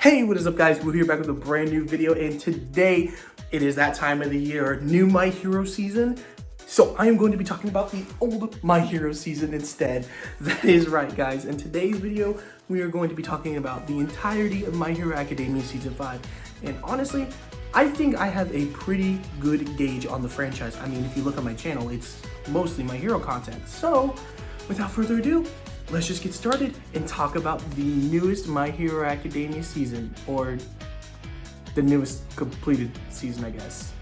Hey, what is up guys? We're here back with a brand new video, and today it is that time of the year, new My Hero season. So I am going to be talking about the old My Hero season instead. That is right guys. In today's video, we are going to be talking about the entirety of My Hero Academia Season 5. And honestly, I think I have a pretty good gauge on the franchise. I mean, if you look at my channel, it's mostly My Hero content. So without further ado, let's just get started and talk about the newest My Hero Academia season, or the newest completed season, I guess.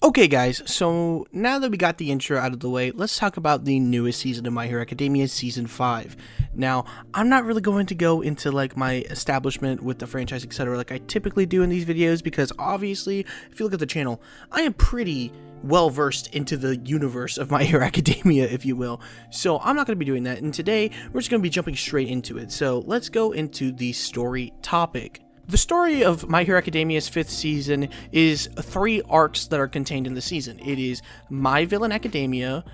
Okay guys, so now that we got the intro out of the way, let's talk about the newest season of My Hero Academia, Season 5. Now, I'm not really going to go into like my establishment with the franchise, etc. like I typically do in these videos, because obviously, if you look at the channel, I am pretty well versed into the universe of My Hero Academia, if you will. So I'm not going to be doing that, and today we're just going to be jumping straight into it. So let's go into the story topic. The story of My Hero Academia's 5th season is 3 arcs that are contained in the season. It is My Villain Academia,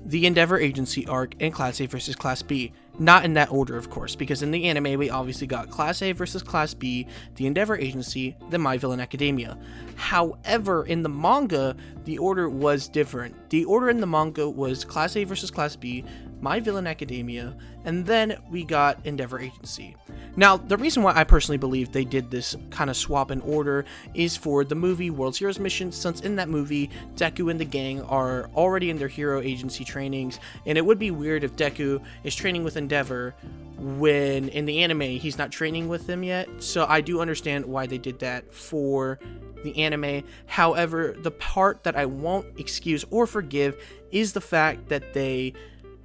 the Endeavor Agency arc, and Class A versus Class B. Not in that order, of course, because in the anime we obviously got Class A versus Class B, the Endeavor Agency, then My Villain Academia. However, in the manga, the order was different. The order in the manga was Class A versus Class B, My Villain Academia, and then we got Endeavor Agency. Now, the reason why I personally believe they did this kind of swap in order is for the movie World's Heroes Mission, since in that movie, Deku and the gang are already in their hero agency trainings, and it would be weird if Deku is training with Endeavor when in the anime he's not training with them yet. So I do understand why they did that for the anime. However, the part that I won't excuse or forgive is the fact that they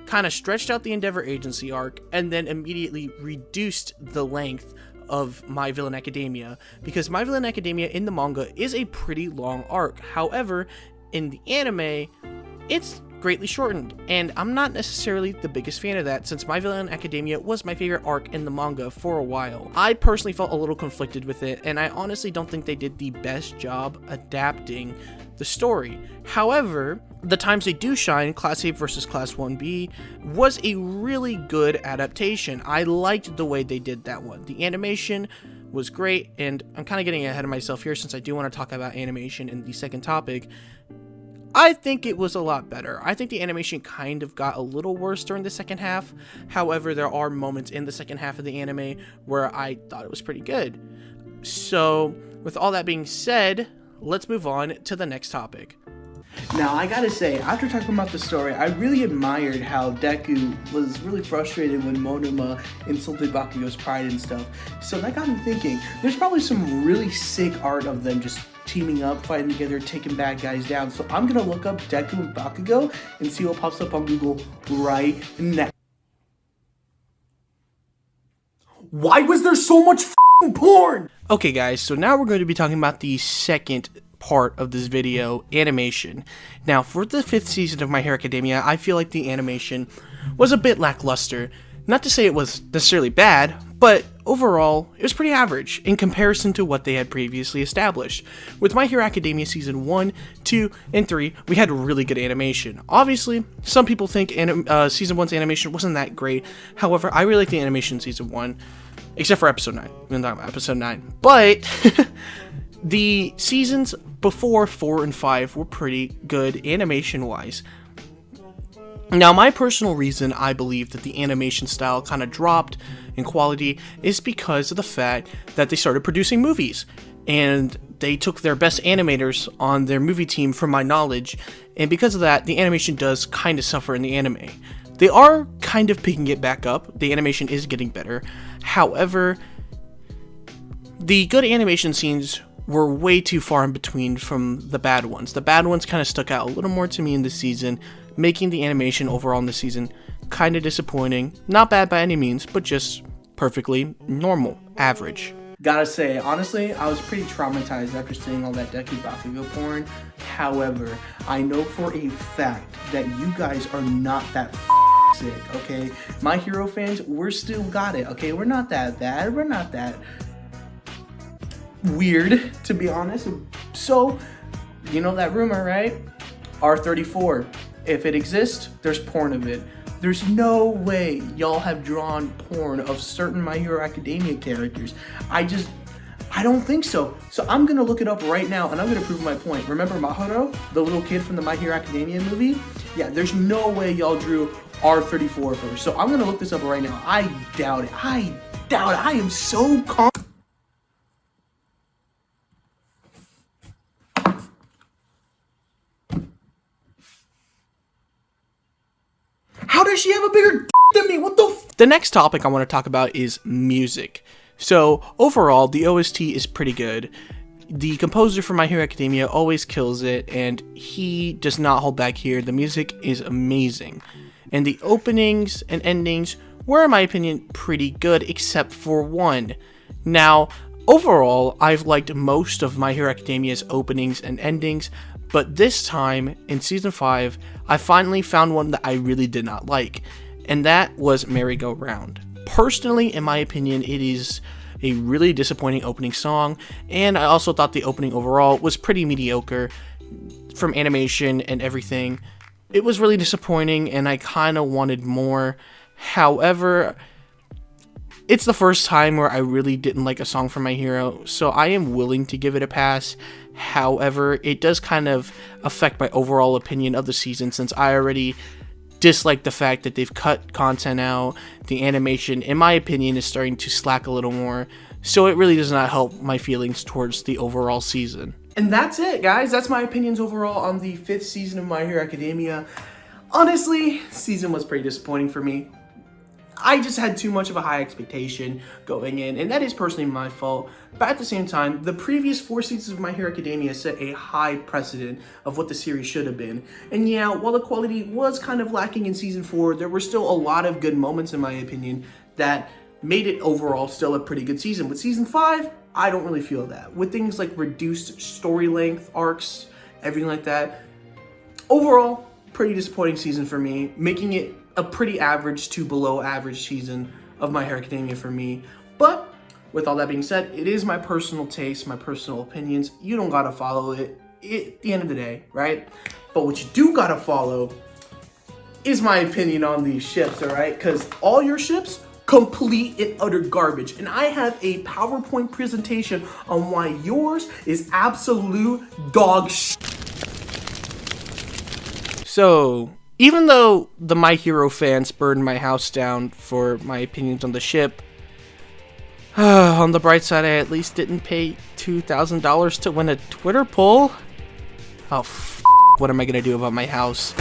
kind of stretched out the Endeavor Agency arc and then immediately reduced the length of My Villain Academia, because My Villain Academia in the manga is a pretty long arc. However, in the anime, it's greatly shortened, and I'm not necessarily the biggest fan of that, since My Villain Academia was my favorite arc in the manga for a while. I personally felt a little conflicted with it, and I honestly don't think they did the best job adapting the story. However, the times they do shine, Class A versus Class 1B was a really good adaptation. I liked the way they did that one. The animation was great, and I'm kind of getting ahead of myself here since I do want to talk about animation in the second topic. I think it was a lot better. I think the animation kind of got a little worse during the second half. However, there are moments in the second half of the anime where I thought it was pretty good. So, with all that being said, let's move on to the next topic. Now, I gotta say, after talking about the story, I really admired how Deku was really frustrated when Monoma insulted Bakugo's pride and stuff. So that got me thinking, there's probably some really sick art of them just teaming up, fighting together, taking bad guys down. So I'm gonna look up Deku and Bakugo and see what pops up on Google right now. Why was there so much f***ing porn? Okay guys, so now we're going to be talking about the second part of this video, animation. Now, for the 5th season of My Hero Academia, I feel like the animation was a bit lackluster. Not to say it was necessarily bad, but overall, it was pretty average in comparison to what they had previously established. With My Hero Academia Season 1, 2, and 3, we had really good animation. Obviously, some people think Season 1's animation wasn't that great. However, I really like the animation in Season 1, except for Episode 9. We're talking about Episode 9. But the seasons before 4 and 5 were pretty good animation-wise. Now, my personal reason I believe that the animation style kind of dropped in quality is because of the fact that they started producing movies, and they took their best animators on their movie team, from my knowledge, and because of that, the animation does kind of suffer in the anime. They are kind of picking it back up. The animation is getting better. However, the good animation scenes were way too far in between from the bad ones. The bad ones kind of stuck out a little more to me in this season, making the animation overall in the season kind of disappointing. Not bad by any means, but just perfectly normal, average. Gotta say, honestly, I was pretty traumatized after seeing all that Deku Bakugo porn. However, I know for a fact that you guys are not that sick, okay? My Hero fans, we're still got it, okay? We're not that bad. We're not that weird, to be honest. So, you know that rumor, right? R34. If it exists, there's porn of it. There's no way y'all have drawn porn of certain My Hero Academia characters. I I don't think so. So I'm gonna look it up right now and I'm gonna prove my point. Remember Maharu, the little kid from the My Hero Academia movie? Yeah, there's no way y'all drew R34 first. So I'm gonna look this up right now. I doubt it. I doubt it. I am so confident. How does she have a bigger than me? What the f? The next topic I want to talk about is music. So overall, the OST is pretty good. The composer for My Hero Academia always kills it, and he does not hold back here. The music is amazing. And the openings and endings were, in my opinion, pretty good, except for one. Now, overall, I've liked most of My Hero Academia's openings and endings, but this time, in Season 5, I finally found one that I really did not like, and that was Merry Go Round. Personally, in my opinion, it is a really disappointing opening song, and I also thought the opening overall was pretty mediocre from animation and everything. It was really disappointing, and I kind of wanted more. However, it's the first time where I really didn't like a song from My Hero, so I am willing to give it a pass. However, it does kind of affect my overall opinion of the season, since I already dislike the fact that they've cut content out. The animation, in my opinion, is starting to slack a little more, so it really does not help my feelings towards the overall season. And that's it, guys. That's my opinions overall on the 5th season of My Hero Academia. Honestly, season was pretty disappointing for me. I just had too much of a high expectation going in, and that is personally my fault. But at the same time, the previous 4 seasons of My Hero Academia set a high precedent of what the series should have been. And yeah, while the quality was kind of lacking in season 4, there were still a lot of good moments, in my opinion, that made it overall still a pretty good season. With season 5, I don't really feel that. With things like reduced story length, arcs, everything like that, overall, pretty disappointing season for me, making it a pretty average to below average season of My Hero Academia for me. But with all that being said, it is my personal taste, my personal opinions. You don't gotta follow it at the end of the day, right? But what you do gotta follow is my opinion on these ships, all right? Because all your ships, complete and utter garbage. And I have a PowerPoint presentation on why yours is absolute dog shit. So, even though the My Hero fans burned my house down for my opinions on the ship, on the bright side, I at least didn't pay $2,000 to win a Twitter poll. Oh, what am I gonna do about my house?